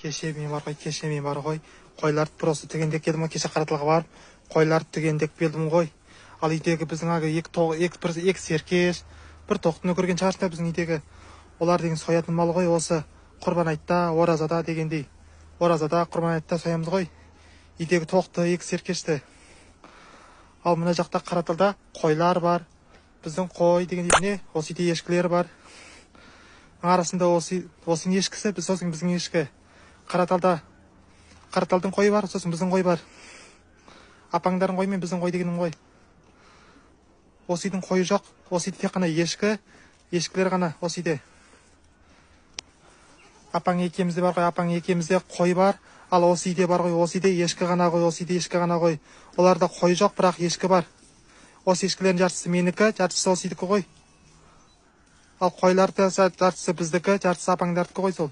Кеше мен бар ғой. Қойларды просто тігендеп келдім ғой, кеше Қараталға барып, қойларды тігендеп келдім ғой. Ал үйдегі біздің екі серкеш, бір тоқтыны көрген шығарсыздар біздің үйдегі. Олар деген соятын мал ғой, осы құрбан айтта, оразада дегендей. Оразада құрбан айтта соямыз ғой. Үйдегі тоқты, екі серкешті. Ал мына жақта Қараталда қойлар бар. Біздің қой дегендей, не? Осы үйде ешкілер бар. Арасында осының ешкісі, біздің ешкі. Қараталдың қойы бар, сосын біздің қой бар. Апаңдардың қой мен біздің қой дегенім қой. Осы үйдің қойы жоқ. Осы үйде тек қана ешкілер ғана осы үйде. Апаң екеумізде бар ғой, апаң екеумізде қой бар. Ал осы үйде бар ғой, осы үйде ешкі ғана ғой, осы үйде ешкі ғана ғой. Оларда қой жоқ, бірақ ешкі бар. Осы ешкілердің жартысы менікі, жартысы осы үйдікі ғой. Ал қойларды жартысы біздікі, жартысы апаңдардікі ғой сол.